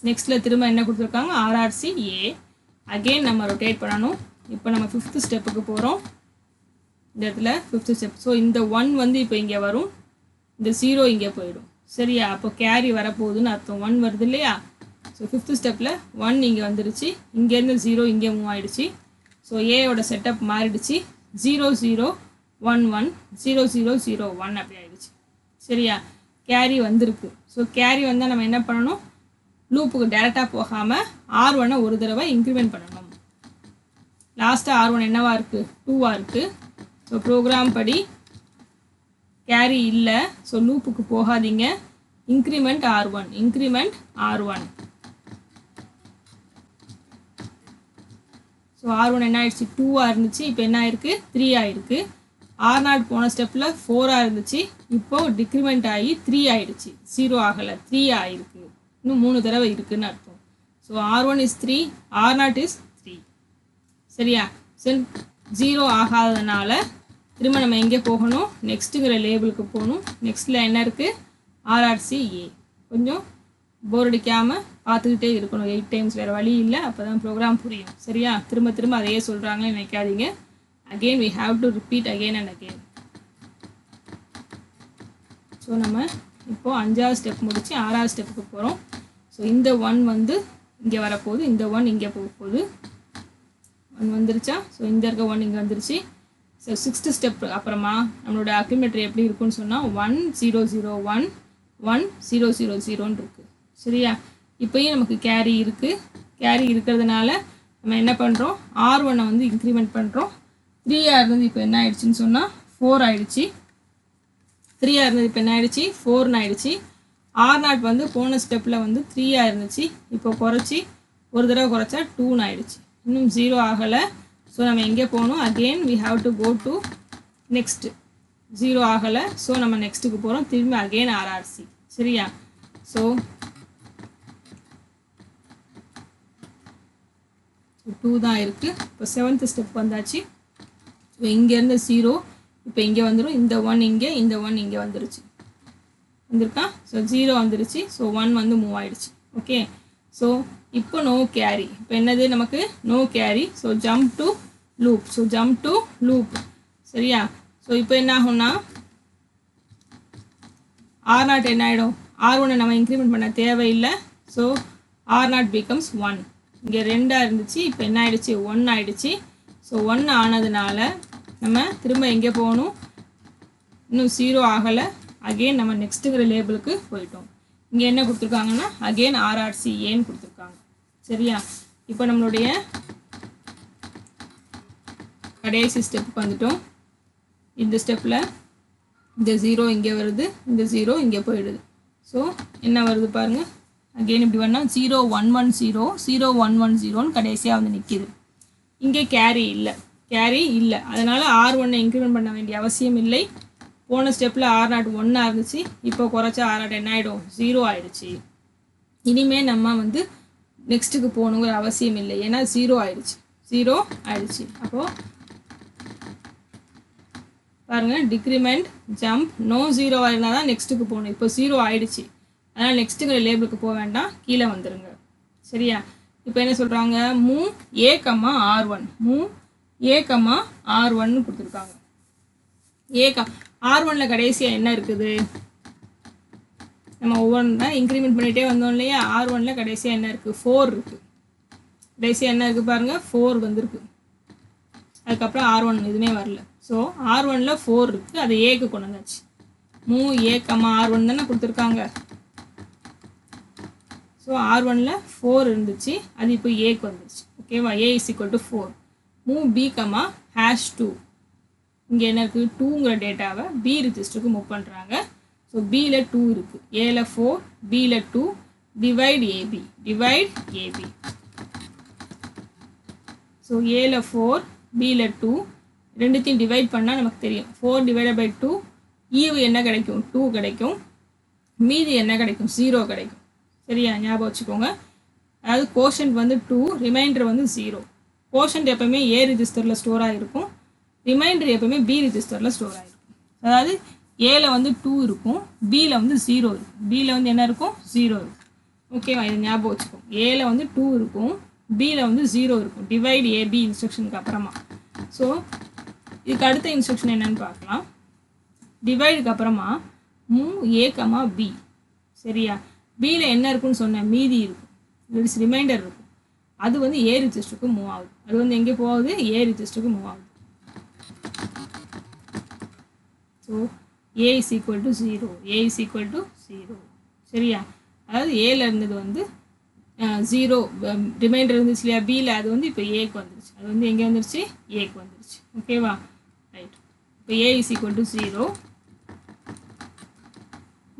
[SPEAKER 1] நெக்ஸ்ட்டில் திரும்ப என்ன கொடுத்துருக்காங்க, RRCA. அகெயின் நம்ம ரொட்டேட் பண்ணணும். இப்போ நம்ம 5th ஸ்டெப்புக்கு போகிறோம். இந்த இடத்துல 5th ஸ்டெப். ஸோ இந்த 1 வந்து இப்போ இங்கே வரும், இந்த 0 இங்கே போயிடும். சரியா, அப்போ கேரி வரப்போகுதுன்னு அர்த்தம். 1 வருது இல்லையா. ஸோ 5th ஸ்டெப்பில் 1 இங்கே வந்துருச்சு, இங்கேருந்து 0 இங்கே மூவ் ஆகிடுச்சு. ஸோ ஏயோட செட்டப் மாறிடுச்சு. 0 0 1 1 0 0 0 1 அப்படி ஆகிடுச்சு. சரியா, கேரி வந்திருக்கு. ஸோ கேரி வந்தால் நம்ம என்ன பண்ணணும், லூப்புக்கு டேரெக்டாக போகாமல் R1 ஒரு தடவை இன்க்ரிமெண்ட் பண்ணணும். லாஸ்ட்டாக R1 என்னவா இருக்குது, 2 இருக்குது. ஸோ ப்ரோக்ராம் படி கேரி இல்லை, ஸோ லூப்புக்கு போகாதீங்க. Increment R1. ஸோ R1 என்ன ஆயிடுச்சு, 2 இருந்துச்சு, இப்போ என்ன ஆயிருக்கு, 3 ஆயிருக்கு. R0 போன ஸ்டெப்பில் 4 இருந்துச்சு, இப்போது டிக்ரிமெண்ட் ஆகி 3 ஆயிடுச்சு. 0 ஆகலை, 3 ஆயிருக்கு. இன்னும் 3 தடவை இருக்குன்னு அர்த்தம். So R1 is 3, R0 is 3. சரியா, சரி 0 ஆகாததுனால திரும்ப நம்ம எங்கே போகணும், நெக்ஸ்ட்டுங்கிற லேபிளுக்கு போகணும். நெக்ஸ்ட்டில் என்ன இருக்குது, RRCA. கொஞ்சம் போர் அடிக்காமல் பார்த்துக்கிட்டே இருக்கணும் 8 டைம்ஸ், வேறு வழி இல்லை, அப்போ தான் ப்ரோக்ராம் புரியும். சரியா, திரும்ப திரும்ப அதையே சொல்கிறாங்கன்னு நினைக்காதீங்க. Again we have to repeat again and again. So நம்ம இப்போது 5வது ஸ்டெப் முடித்து 6வது ஸ்டெப்புக்கு போகிறோம். ஸோ இந்த 1 வந்து இங்கே வரப்போகுது, இந்த 1 இங்கே போக போகுது. 1 வந்துருச்சா, ஸோ இந்த இருக்க 1 இங்கே வந்துருச்சு. ஸோ 6th ஸ்டெப் அப்புறமா நம்மளோட அக்யூமுலேட்டர் எப்படி இருக்குன்னு சொன்னால் 1 0 0 1 1 0 0 0ன்னு இருக்குது. சரியா, இப்போயும் நமக்கு கேரி இருக்குது. கேரி இருக்கிறதுனால நம்ம என்ன பண்ணுறோம், R1 வந்து இன்க்ரிமெண்ட் பண்ணுறோம். 3 இருந்தது இப்போ என்ன ஆயிடுச்சுன்னு சொன்னால் 4 ஆயிடுச்சு. 3 இருந்தது இப்போ என்ன ஆயிடுச்சு, 4 ஆயிடுச்சு. R0 வந்து போன ஸ்டெப்பில் வந்து 3 இருந்துச்சு, இப்போ குறைச்சி ஒரு தடவை குறைச்சா 2 ஆயிடுச்சு. இன்னும் 0 ஆகலை. ஸோ நம்ம எங்கே போகணும், again we have to go to next. 0 ஆகலை. ஸோ நம்ம நெக்ஸ்ட்டுக்கு போகிறோம், திரும்பி அகெயின் RRC. சரியா? ஸோ 2 தான் இருக்குது. இப்போ 7th ஸ்டெப் வந்தாச்சு. ஸோ இங்கேருந்து 0 இப்போ இங்கே வந்துடும். இந்த 1 இங்கே, இந்த 1 இங்கே வந்துருச்சு, வந்திருக்கா? ஸோ 0 வந்துருச்சு. ஸோ 1 வந்து மூவ் ஆயிடுச்சு. ஓகே, ஸோ இப்போ நோ கேரி. இப்போ என்னது நமக்கு no carry. So jump to loop. So jump to loop. சரியா? ஸோ இப்போ என்ன ஆகும்னா R0 என்ன ஆகிடும், R1 நம்ம இன்க்ரிமெண்ட் பண்ண தேவையில்லை. So R0 becomes 1. இங்கே 2 இருந்துச்சு, இப்போ என்ன ஆயிடுச்சு, 1 ஆயிடுச்சு. ஸோ 1 ஆனதுனால நம்ம திரும்ப எங்கே போகணும், இன்னும் 0 ஆகலை. அகெயின் நம்ம நெக்ஸ்ட்டுங்கிற லேபிளுக்கு போயிட்டோம். இங்கே என்ன கொடுத்துருக்காங்கன்னா அகெயின் RRC ஏன்னு கொடுத்துருக்காங்க. சரியா? இப்போ நம்மளுடைய கடைசி ஸ்டெப்புக்கு வந்துட்டோம். இந்த ஸ்டெப்பில் இந்த 0 இங்கே வருது, இந்த 0 இங்கே போயிடுது. ஸோ என்ன வருது பாருங்கள், அகெயின் இப்படி வேணால் 0 1 1 0 0 1 1 0ன்னு கடைசியாக வந்து நிற்கிது. இங்கே கேரி இல்லை. அதனால் R1 இன்க்ரிமெண்ட் பண்ண வேண்டிய அவசியம் இல்லை. போன ஸ்டெப்பில் R0 1 இருந்துச்சு, இப்போ குறைச்சா R0 என்ன ஆகிடும், 0 ஆயிடுச்சு. இனிமேல் நம்ம வந்து நெக்ஸ்ட்டுக்கு போகணுங்கிற அவசியம் இல்லை, ஏன்னா 0 ஆயிடுச்சு. அப்போது பாருங்கள், டிக்ரிமெண்ட் ஜம்ப் நோ 0 இருந்தால் தான் நெக்ஸ்ட்டுக்கு போகணும். இப்போ 0 ஆயிடுச்சு, அதனால் நெக்ஸ்ட்டுங்கிற லேபிளுக்கு போக வேண்டாம், கீழே வந்துடுங்க. சரியா? இப்போ என்ன சொல்கிறாங்க, move A, R1. Move A, R1ன்னு கொடுத்துருக்காங்க. R1ல் கடைசியாக என்ன இருக்குது, நம்ம ஒவ்வொன்றா இன்க்ரிமெண்ட் பண்ணிகிட்டே வந்தோம் இல்லையா. R1ல் கடைசியாக என்ன இருக்குது, 4 இருக்குது. கடைசியாக என்ன இருக்குது பாருங்கள், 4 வந்துருக்கு. அதுக்கப்புறம் R1 எதுவுமே வரல. ஸோ R1ல் 4 இருக்குது, அது ஏக்கு கொண்டு வந்தாச்சு. மூவ் A, R1 தானே கொடுத்துருக்காங்க. ஸோ R1ல் 4 இருந்துச்சு, அது இப்போ ஏக்கு வந்துருச்சு. ஓகேவா? A is equal to 4. Move B, #2. இங்கே என்ன இருக்குது, 2ங்கிற டேட்டாவை B ரிஜிஸ்டருக்கு மூவ் பண்ணுறாங்க. ஸோ Bயில் 2 இருக்குது, Aயில் 4, Bயில் 2. Divide AB. ஸோ Aயில் 4, Bயில் 2 ரெண்டுத்தையும் டிவைட் பண்ணால் நமக்கு தெரியும். 4 divided by 2 ஈவு என்ன கிடைக்கும், 2 கிடைக்கும். மீதி என்ன கிடைக்கும், 0 கிடைக்கும். சரியா? ஞாபகம் வச்சுக்கோங்க. அதாவது கோஷன்ட் வந்து 2, ரிமைண்டர் வந்து 0. கோஷன்ட் எப்போவுமே A ரிஜிஸ்டரில் ஸ்டோர் ஆகிருக்கும், ரிமைண்டர் எப்போவுமே B ரிஜிஸ்டரில் ஸ்டோர் ஆகிருக்கும். அதாவது Aயில் வந்து 2 இருக்கும், Bயில் வந்து 0 இருக்கும். Bயில் வந்து என்ன இருக்கும், 0 இருக்கும். ஓகேவா? இதை ஞாபகம் வச்சுக்கோங்க. Aயில் வந்து 2 இருக்கும், Bயில் வந்து 0 இருக்கும். டிவைட் AB இன்ஸ்ட்ரக்ஷனுக்கு அப்புறமா. ஸோ இதுக்கு அடுத்த இன்ஸ்ட்ரக்ஷன் என்னன்னு பார்க்கலாம். டிவைடுக்கு அப்புறமா மூவ் A, B. சரியா? Bயில் என்ன இருக்குன்னு சொன்னேன், மீதி இருக்கும், ரிமைண்டர் இருக்கும். அது வந்து A ரிஜிஸ்டருக்கு மூவ் ஆகுது. அது வந்து எங்கே போகுது, A ரிஜிஸ்டருக்கு மூவ் ஆகுது. So A is equal to 0. சரியா? அதாவது Aயில் இருந்தது வந்து 0, ரிமைண்டர் இருந்துச்சு இல்லையா Bயில், அது வந்து இப்போ ஏக்கு வந்துருச்சு. அது வந்து எங்கே வந்துருச்சு, ஏக்கு வந்துருச்சு. ஓகேவா? ரைட். இப்போ A is equal to 0.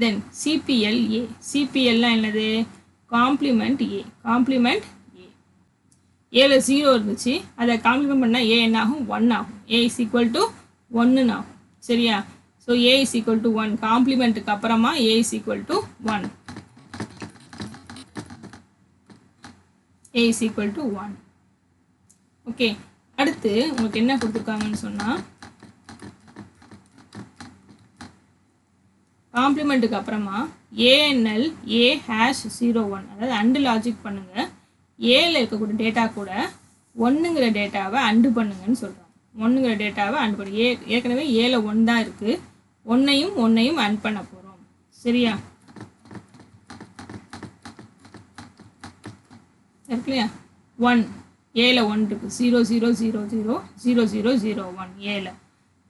[SPEAKER 1] தென் CPLலாம் என்னது, காம்ப்ளிமெண்ட் A. Aயில் 0 இருந்துச்சு, அதை காம்ப்ளிமெண்ட் பண்ணால் A என்ன ஆகும், 1 ஆகும். A is equal to 1 ஆகும். சரியா? So A is equal to 1. காம்ப்ளிமெண்ட்டுக்கு அப்புறமா A is equal to 1. A is equal to 1. Okay, அடுத்து உங்களுக்கு என்ன கொடுத்துருக்காங்கன்னு சொன்னால், காம்ப்ளிமெண்ட்டுக்கு அப்புறமா ANL A#01, அதாவது அண்டு லாஜிக் பண்ணுங்கள். ஏல இருக்கக்கூடிய டேட்டா கூட 1ங்கிற டேட்டாவை அண்டு பண்ணுங்கன்னு சொல்கிறாங்க. 1ங்கிற டேட்டாவை அண்டு பண்ணு. ஏற்கனவே ஏல 1 தான் இருக்குது, 1ஐயும் அண்ட் பண்ண போகிறோம். சரியா? இருக்கு இல்லையா, 1 ஏல 1 இருக்குது, 0 0 0 0 0 0 0 1 ஏல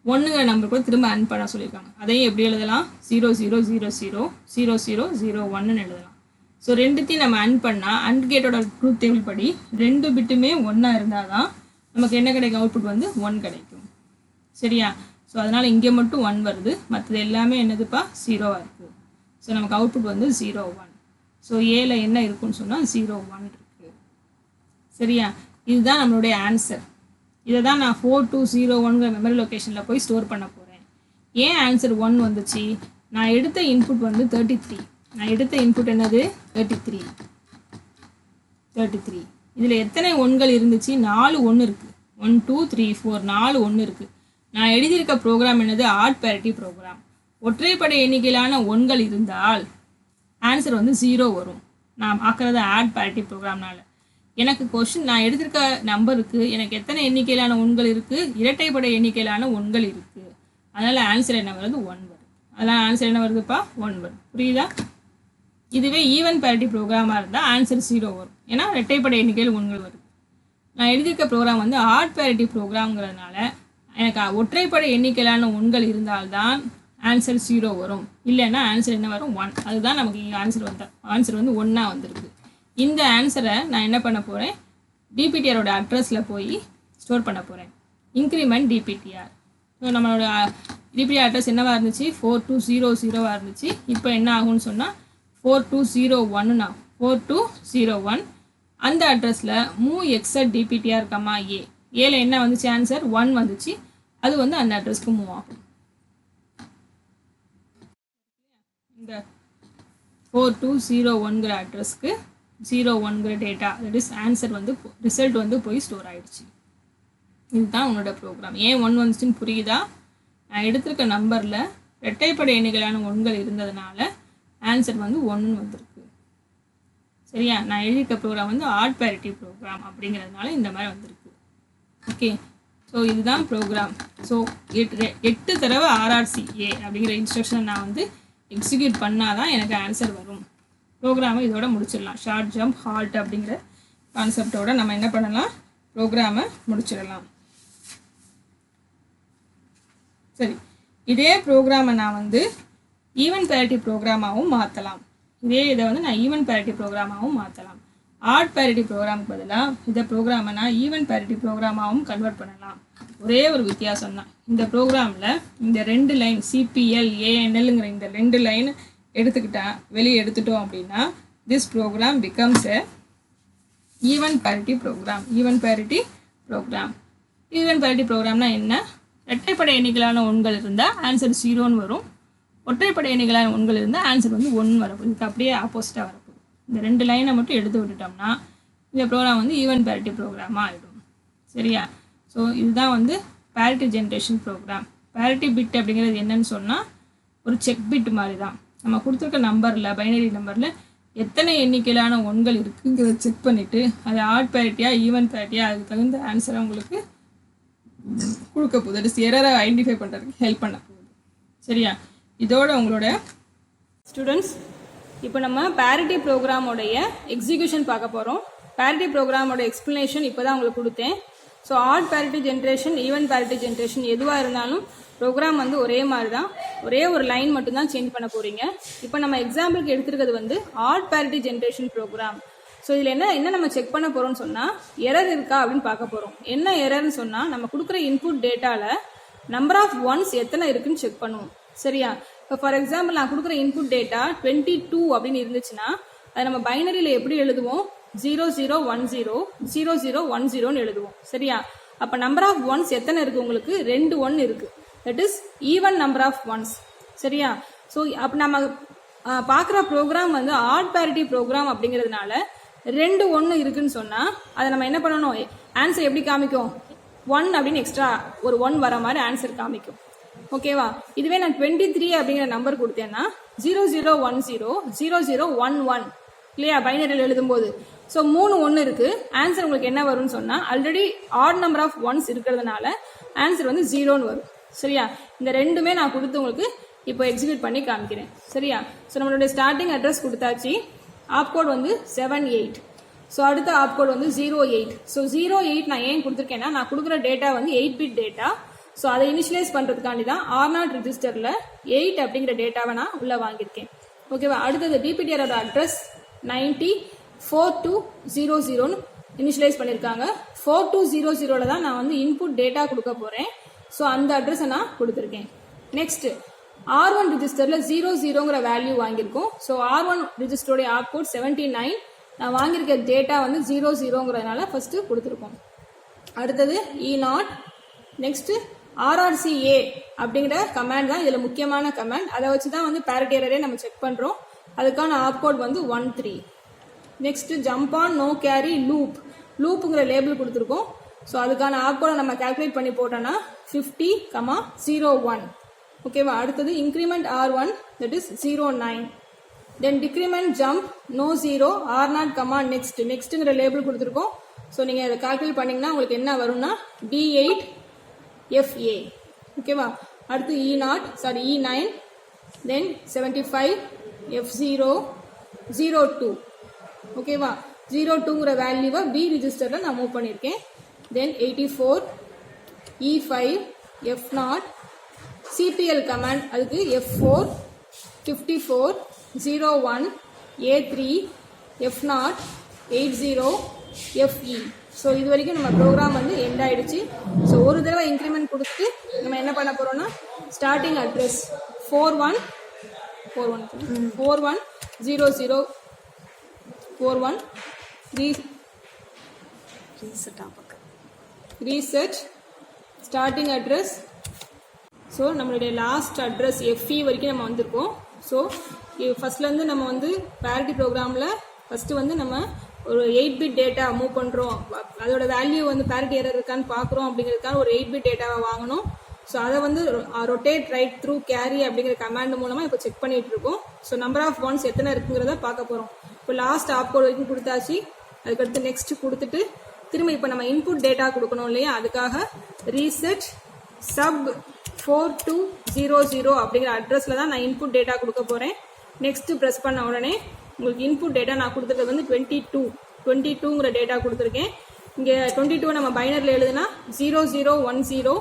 [SPEAKER 1] 1ங்கிற நம்பர் கூட திரும்ப அண்ட் பண்ண சொல்லியிருக்காங்க. அதையும் எப்படி எழுதலாம், 0 0 0 0 0 0 0 1ன்னு எழுதலாம். ஸோ ரெண்டுத்தையும் நம்ம அண்ட் பண்ணால் அண்ட் கேட்டோட ட்ரூத் டேபிள் படி 2 பிட்டுமே ஒன்றா இருந்தால் தான் நமக்கு என்ன கிடைக்கும், அவுட்புட் வந்து 1 கிடைக்கும். சரியா? ஸோ அதனால் இங்கே மட்டும் 1 வருது, மற்றது எல்லாமே என்னதுப்பா 0வாக இருக்குது. ஸோ நமக்கு அவுட்புட் வந்து 0 1. ஸோ ஏல என்ன இருக்குன்னு சொன்னால் 0 1 இருக்குது. சரியா? இதுதான் நம்மளுடைய ஆன்சர். இதை தான் நான் 4201 மெமரி லொக்கேஷனில் போய் ஸ்டோர் பண்ண போகிறேன். ஏன் ஆன்சர் 1 வந்துச்சு? நான் எடுத்த இன்புட் வந்து 33. நான் எடுத்த இன்புட் என்னது 33. இதில் எத்தனை ஒன்கள் இருந்துச்சு? 4 1 இருக்குது. 1 2 3 4 4 1 இருக்குது. நான் எழுதியிருக்க ப்ரோக்ராம் என்னது ஆட் பேரிட்டி ப்ரோக்ராம். ஒற்றைப்படை எண்ணிக்கையிலான ஒன்கள் இருந்தால் ஆன்சர் வந்து 0 வரும். நான் பார்க்குறது ஆட் பேரிட்டி ப்ரோக்ராம்னால. எனக்கு கொஸ்டின் நான் எடுத்திருக்க நம்பருக்கு எனக்கு எத்தனை எண்ணிக்கையிலான ஒன்கள் இருக்குது, இரட்டைப்படை எண்ணிக்கையிலான ஒன்கள் இருக்குது. அதனால் ஆன்சர் என்ன வருது 1 வருது. அதனால் ஆன்சர் என்ன வருதுப்பா 1 வருது. புரியுதா? இதுவே ஈவன் பேரிட்டி ப்ரோக்ராமாக இருந்தால் ஆன்சர் 0 வரும். ஏன்னா இரட்டைப்படை எண்ணிக்கையில் ஒன்கள் வருது. நான் எழுதியிருக்க ப்ரோக்ராம் வந்து ஆட் பேரிட்டி ப்ரோக்ராம்ங்கிறதுனால எனக்கு ஒற்றைப்படை எண்ணிக்கையிலான ஒன்கள் இருந்தால்தான் ஆன்சர் 0 வரும். இல்லைன்னா ஆன்சர் என்ன வரும் 1. அதுதான் நமக்கு இங்கே ஆன்சர் வந்து 1 வந்திருக்கு. இந்த ஆன்சரை நான் என்ன பண்ண போகிறேன், டிபிடிஆரோட அட்ரஸில் போய் ஸ்டோர் பண்ண போகிறேன். இன்க்ரிமெண்ட் டிபிடிஆர். ஸோ நம்மளோட டிபிடிஆர் அட்ரஸ் என்னவாக இருந்துச்சு 4200 இருந்துச்சு. இப்போ என்ன ஆகும்னு சொன்னால் 4201 4201 அந்த அட்ரஸில் மூவ் எக்ஸட் டிபிடிஆர் கமா ஏ. ஏல என்ன வந்துச்சு ஆன்சர் 1 வந்துச்சு. அது வந்து அந்த அட்ரஸ்க்கு மூவ் ஆகும். இந்த 4201 அட்ரஸ்க்கு 01 டேட்டா, தட் இஸ் ஆன்சர் வந்து ரிசல்ட் வந்து போய் ஸ்டோர் ஆகிடுச்சு. இதுதான் உன்னோட ப்ரோக்ராம். ஏன் 1 வந்துச்சுன்னு புரியுதா? நான் எடுத்திருக்க நம்பரில் இரட்டைப்படை எண்ணிக்கையிலான ஒன்கள் இருந்ததுனால ஆன்சர் வந்து 1 வந்திருக்கு. சரியா? நான் எழுதியிருக்க ப்ரோக்ராம் வந்து ஆட் பேரிட்டி ப்ரோக்ராம் அப்படிங்கிறதுனால இந்த மாதிரி வந்திருக்கு. ஓகே, ஸோ இதுதான் ப்ரோக்ராம். ஸோ 8 தடவை RRCA அப்படிங்கிற இன்ஸ்ட்ரக்ஷனை நான் வந்து எக்ஸிக்யூட் பண்ணால் தான் எனக்கு ஆன்சர் வரும். ப்ரோக்ராமை இதோட முடிச்சிடலாம். ஷார்ட் ஜம்ப் ஹால்ட் அப்படிங்கிற கான்செப்டோட நம்ம என்ன பண்ணலாம், ப்ரோக்ராமை முடிச்சிடலாம். சரி, இதே ப்ரோக்ராமை நான் வந்து ஈவன் பேரிட்டி ப்ரோக்ராமாகவும் மாற்றலாம். இதே இதை வந்து நான் ஈவன் பேரிட்டி ப்ரோக்ராமாகவும் மாற்றலாம். ஆட் பேரிட்டி ப்ரோக்ராமுக்கு பதிலாக இந்த ப்ரோக்ராமை நான் ஈவன் பேரிட்டி ப்ரோக்ராமாகவும் கன்வெர்ட் பண்ணலாம். ஒரே ஒரு வித்தியாசம் தான். இந்த ப்ரோக்ராமில் இந்த 2 லைன் CPL ANLங்கிற இந்த 2 லைன் வெளியே எடுத்துட்டோம் அப்படின்னா this program becomes a even parity program. Even parity ப்ரோக்ராம்னா என்ன? இரட்டைப்படை எண்ணிக்கையிலான ஒன்கள் இருந்தால் ஆன்சர் 0ன்னு வரும். ஒற்றைப்படை எண்ணிக்கையிலான ஒன்கள் இருந்தால் ஆன்சர் வந்து 1 வரப்போகுது. இதுக்கு அப்படியே ஆப்போசிட்டாக வரப்போகுது. இந்த 2 லைனை மட்டும் எடுத்து விட்டுட்டோம்னா இந்த ப்ரோக்ராம் வந்து ஈவன் பேரிட்டி ப்ரோக்ராமாக ஆகிடும். சரியா? ஸோ இதுதான் வந்து parity generation program. Parity bit அப்படிங்கிறது என்னன்னு சொன்னால் ஒரு செக் பிட் மாதிரி தான். நம்ம கொடுத்துருக்க நம்பரில் பைனரி நம்பரில் எத்தனை எண்ணிக்கையிலான ஒன்கள் இருக்குங்கிறத செக் பண்ணிவிட்டு அது ஆட் பேரிட்டியா ஈவன் பேரிட்டியா அதுக்கு தகுந்த ஆன்சரை உங்களுக்கு கொடுக்க போகுது. அது எரரை ஐடென்டிஃபை பண்ணுறதுக்கு ஹெல்ப் பண்ண போகுது. சரியா? இதோட உங்களோட ஸ்டூடெண்ட்ஸ் இப்போ நம்ம பேரிட்டி ப்ரோக்ராமோடைய எக்ஸிக்யூஷன் பார்க்க போகிறோம். பேரிட்டி ப்ரோக்ராமோட எக்ஸ்ப்ளனேஷன் இப்போ தான் உங்களுக்கு கொடுத்தேன். So add parity generation even parity generation எதுவாக இருந்தாலும் ப்ரோக்ராம் வந்து ஒரே மாதிரி தான். ஒரே ஒரு லைன் மட்டும்தான் சேஞ்ச் பண்ண போகிறீங்க. இப்போ நம்ம எக்ஸாம்பிளுக்கு எடுத்துருக்கிறது வந்து add parity generation program. So இதில் என்ன நம்ம செக் பண்ண போகிறோம்னு சொன்னால் எரர் இருக்கா அப்படின்னு பார்க்க போகிறோம். என்ன எரர்னு சொன்னால் நம்ம கொடுக்குற இன்புட் டேட்டாவில் நம்பர் ஆஃப் ஒன்ஸ் எத்தனை இருக்குன்னு செக் பண்ணுவோம். சரியா? இப்போ ஃபார் எக்ஸாம்பிள் நான் கொடுக்குற இன்புட் டேட்டா 22 அப்படின்னு இருந்துச்சுன்னா அதை நம்ம பைனரியில் எப்படி எழுதுவோம்? 0010 0010ன்னு எழுதுவோம். சரியா? அப்போ நம்பர் ஆஃப் ஒன்ஸ் எத்தனை இருக்குது? உங்களுக்கு 2 1 இருக்குது. That is even number of ones. சரியா? ஸோ அப்போ நம்ம பார்க்குற ப்ரோக்ராம் வந்து ஆட் பேரிட்டி ப்ரோக்ராம் அப்படிங்கிறதுனால 2 1 இருக்குன்னு சொன்னால் அதை நம்ம என்ன பண்ணணும்? ஆன்சர் எப்படி காமிக்கும்? 1 அப்படின்னு எக்ஸ்ட்ரா ஒரு 1 வர மாதிரி ஆன்சர் காமிக்கும். ஓகேவா? இதுவே நான் 23 அப்படிங்கிற நம்பர் கொடுத்தேன்னா 0010 0011 இல்லையா பைனரியில் எழுதும்போது. ஸோ 3 1 இருக்குது. ஆன்சர் உங்களுக்கு என்ன வரும்னு சொன்னால் already odd number of ones இருக்கிறதுனால ஆன்சர் வந்து 0ன்னு வரும். சரியா? இந்த ரெண்டுமே நான் கொடுத்து உங்களுக்கு இப்போ எக்ஸிக்யூட் பண்ணி காமிக்கிறேன். சரியா? ஸோ நம்மளுடைய ஸ்டார்டிங் அட்ரஸ் கொடுத்தாச்சு. ஆப்கோட் வந்து 78. ஸோ அடுத்த ஆப்கோட் வந்து 08. ஸோ 08 நான் ஏன் கொடுத்துருக்கேன்னா நான் கொடுக்குற டேட்டா வந்து 8 பிட் டேட்டா. ஸோ அதை இனிஷியலைஸ் பண்ணுறதுக்காண்டி தான் R0 ரிஜிஸ்டரில் 8 அப்படிங்கிற டேட்டாவை நான் உள்ளே வாங்கியிருக்கேன். ஓகேவா? அடுத்தது டிபிடிஆரோட அட்ரஸ் 94200 இனிஷியலைஸ் பண்ணியிருக்காங்க. 4200 தான் நான் வந்து இன்புட் டேட்டா கொடுக்க போகிறேன். ஸோ அந்த அட்ரஸை நான் கொடுத்துருக்கேன். நெக்ஸ்ட் R1 ரிஜிஸ்டரில் 00ங்கிற வேல்யூ வாங்கியிருக்கோம். ஸோ R1 ரிஜிஸ்டரோடைய ஆப்கோட் 79. நான் வாங்கியிருக்க டேட்டா வந்து 00ங்கிறதுனால ஃபஸ்ட்டு கொடுத்துருக்கோம். அடுத்தது E0. நெக்ஸ்ட்டு RRCA அப்படிங்கிற கமாண்ட் தான் இதில் முக்கியமான கமாண்ட். அதை வச்சு தான் வந்து பேரிட்டி எரரே நம்ம செக் பண்ணுறோம். அதுக்கான ஆப்கோட் வந்து 13. Next jump on no carry லூப்புங்கிற லேபிள் கொடுத்துருக்கோம். ஸோ அதுக்கான ஆப்கோடை நம்ம கால்குலேட் பண்ணி போட்டோன்னா 50,01. ஓகேவா. அடுத்தது increment R1 that is 09. Then decrement jump no 0 R0, நெக்ஸ்ட்டுங்கிற லேபிள் கொடுத்துருக்கோம். ஸோ நீங்கள் அதை கால்குலேட் பண்ணிங்கன்னா உங்களுக்கு என்ன வரும்னா D8 FA. ஓகேவா. அடுத்து E9, தென் 75 F0 02. ஓகேவா. 02ங்கிற வேல்யூவை B ரிஜிஸ்டரில் நான் மூவ் பண்ணியிருக்கேன். தென் 84 E5 F0. CPL கமாண்ட் அதுக்கு F4 54 01 A3 F0 80 FE. So இது வரைக்கும் நம்ம ப்ரோக்ராம் வந்து எண்ட் ஆயிடுச்சு. ஸோ ஒரு தடவை இன்க்ரிமெண்ட் கொடுத்து நம்ம என்ன பண்ண போகிறோம்னா starting address 4100 41 reset starting address. So நம்மளுடைய லாஸ்ட் அட்ரஸ் FE வரைக்கும் நம்ம வந்திருக்கோம். ஸோ ஃபஸ்ட்லேருந்து நம்ம வந்து பேரிட்டி ப்ரோக்ராமில் ஃபஸ்ட்டு வந்து நம்ம ஒரு 8-bit டேட்டா மூவ் பண்ணுறோம். அதோட வேல்யூ வந்து பேரிட்டி எரர் இருக்கான்னு பார்க்குறோம். அப்படிங்கிறதுக்கான ஒரு 8-bit டேட்டாவை வாங்கணும். ஸோ அதை வந்து ரொட்டேட் ரைட் த்ரூ கேரி அப்படிங்கிற கமாண்ட் மூலமாக இப்போ செக் பண்ணிட்டு இருக்கோம். ஸோ நம்பர் ஆஃப் ஒன்ஸ் எத்தனை இருக்குங்கிறத பார்க்க போகிறோம். இப்போ லாஸ்ட் ஆப்கோட் வரைக்கும் கொடுத்தாச்சு. அதுக்கடுத்து நெக்ஸ்ட் கொடுத்துட்டு திரும்ப இப்போ நம்ம இன்புட் டேட்டா கொடுக்கணும் இல்லையா. அதுக்காக ரீசெட் சப் 4200 அப்படிங்கிற அட்ரஸில் தான் நான் இன்புட் டேட்டா கொடுக்க போகிறேன். நெக்ஸ்ட் ப்ரெஸ் பண்ண உடனே உங்களுக்கு இன்புட் டேட்டா நான் கொடுத்துருக்கிறது வந்து 22ங்கிற டேட்டா கொடுத்துருக்கேன். இங்கே 22 நம்ம பைனரில் எழுதுனா 0010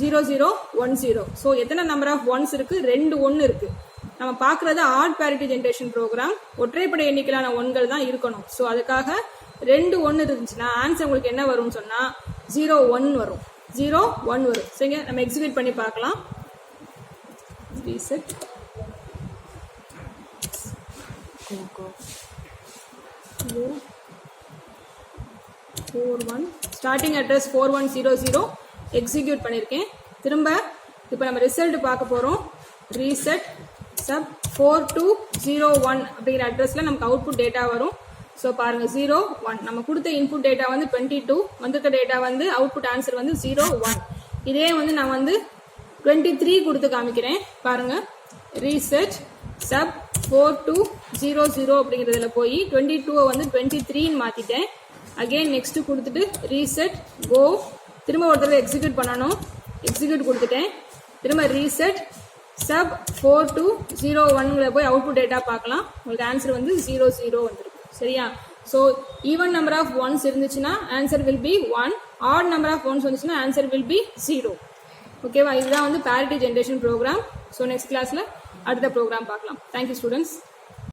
[SPEAKER 1] 0010. ஸோ எத்தனை நம்பர் ஆஃப் ஒன்ஸ் இருக்குது? 2 1 இருக்குது. நம்ம பார்க்குறது ஆட் பேரிட்டி ஜென்ரேஷன் ப்ரோக்ராம். ஒற்றைப்படை எண்ணிக்கையிலான ஒன்கள் தான் இருக்கணும். ஸோ அதுக்காக 2 1 இருந்துச்சுன்னா ஆன்சர் உங்களுக்கு என்ன வரும்னு சொன்னால் 01 வரும். 01 வரும். சரிங்க, நம்ம எக்ஸிக்யூட் பண்ணி பார்க்கலாம். ரீசெட் 41 ஸ்டார்டிங் அட்ரஸ் 4100 எக்ஸிக்யூட் பண்ணியிருக்கேன். திரும்ப இப்போ நம்ம ரிசல்ட் பார்க்க போகிறோம். ரீசெட் சப் 4201 அப்படிங்கிற அட்ரஸில் நமக்கு அவுட்புட் டேட்டா வரும். ஸோ பாருங்கள் 01 நம்ம கொடுத்த இன்புட் டேட்டா வந்து 22, வந்திருக்க டேட்டா வந்து அவுட்புட் ஆன்சர் வந்து 01. இதே வந்து நான் வந்து 23 கொடுத்து காமிக்கிறேன். பாருங்கள் ரீசெட் சப் 4200 அப்படிங்கிறதுல போய் 22 வந்து 23ன்னு மாற்றிட்டேன். அகெயின் நெக்ஸ்ட் கொடுத்துட்டு ரீசெட் கோ திரும்ப ஒரு தடவை எக்ஸிக்யூட் பண்ணணும். எக்ஸிக்யூட் கொடுத்துட்டேன். திரும்ப ரீசெட் சப் 4201ங்கிற போய் அவுட்புட் டேட்டா பார்க்கலாம். உங்களுக்கு ஆன்சர் வந்து 00 வந்துருக்கு. சரியா. So even number of ones இருந்துச்சுன்னா answer will be 1. Odd number of ones வந்துச்சுன்னா ஆன்சர் வில் பி 0. ஓகேவா. இதுதான் வந்து parity generation program. So next கிளாஸில் அடுத்த ப்ரோக்ராம் பார்க்கலாம். Thank you students.